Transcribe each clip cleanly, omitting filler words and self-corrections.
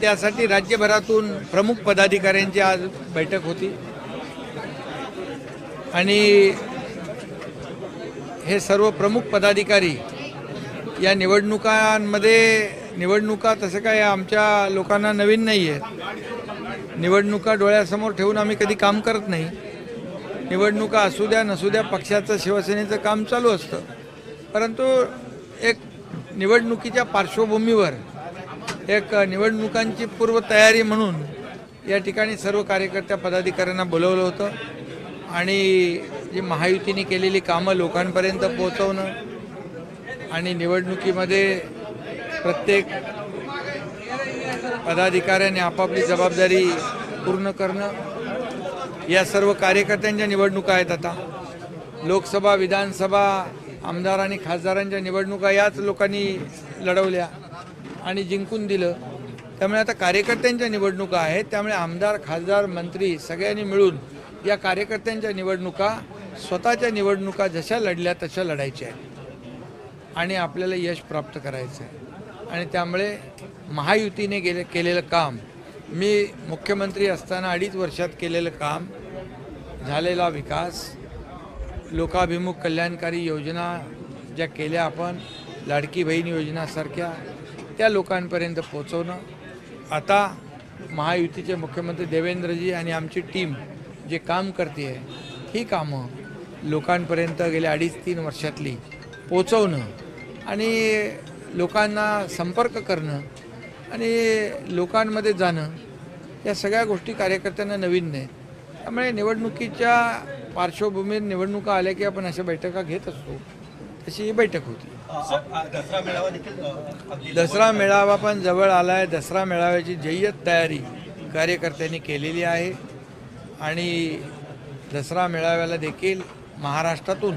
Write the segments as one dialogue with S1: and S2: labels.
S1: त्यासाठी राज्यभरातून प्रमुख पदाधिकाऱ्यांची आज बैठक होती आणि हे सर्व प्रमुख पदाधिकारी या निवडणुका तसं काय आमच्या लोकांना नवीन नाही आहेत। निवडणुका डोळ्यासमोर ठेवून आम्ही कधी काम करत नाही। निवडणुका असू द्या नसू द्या पक्षाचं शिवसेनेचं काम चालू असतं, परंतु एक निवडणुकीच्या पार्श्वभूमीवर एक निवडणुकांची पूर्वतयारी म्हणून या ठिकाणी सर्व कार्यकर्त्या पदाधिकाऱ्यांना बोलवलं होतं आणि जी महायुतीने केलेली कामं लोकांपर्यंत पोहोचवणं आणि निवडणुकीमध्ये प्रत्येक पदाधिकाऱ्याने आपापली जबाबदारी पूर्ण करणं, या सर्व कार्यकर्त्यांच्या निवडणुका आहेत। आता लोकसभा विधानसभा आमदार आणि खासदारांच्या निवडणुका याच लोकांनी लढवल्या आणि जिंकून दिलं। त्यामुळे आता कार्यकर्त्यांच्या निवडणुका आहेत, त्यामुळे आमदार खासदार मंत्री सगळ्यांनी मिळून या कार्यकर्त्यांच्या निवडणुका स्वतःच्या निवडणुका जशा लढल्या तशा लढायच्या आहेत आणि आपल्याला यश प्राप्त करायचं आहे। आणि त्यामुळे महायुतीने केलेलं काम, मी मुख्यमंत्री असताना 2.5 वर्षात केलेलं काम, झालेला विकास, लोकाभिमुख कल्याणकारी योजना ज्या केल्या आपण, लाडकी बहीण योजनासारख्या, त्या लोकांपर्यंत पोहोचवणं। आता महायुतीचे मुख्यमंत्री देवेंद्रजी आणि आमची टीम जे काम करते आहे, ही कामं लोकांपर्यंत गेल्या 2.5-3 वर्षातली पोहोचवणं आणि लोकांना संपर्क करणं आणि लोकांमध्ये जाणं, या सगळ्या गोष्टी कार्यकर्त्यांना नवीन नाही। त्यामुळे निवडणुकीच्या पार्श्वभूमीवर निवडणुका आल्या की आपण अशा बैठका घेत असतो, तशी ही बैठक होती। दसरा मेळावा पण जवळ आला आहे। दसरा मेळाव्याची जय्यत तयारी कार्यकर्त्यांनी केलेली आहे आणि दसरा मेळाव्याला देखील महाराष्ट्रातून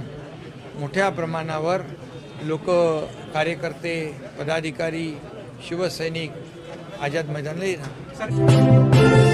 S1: मोठ्या प्रमाणावर लोक, कार्यकर्ते, पदाधिकारी, शिवसैनिक आझाद मैदानाला येणार।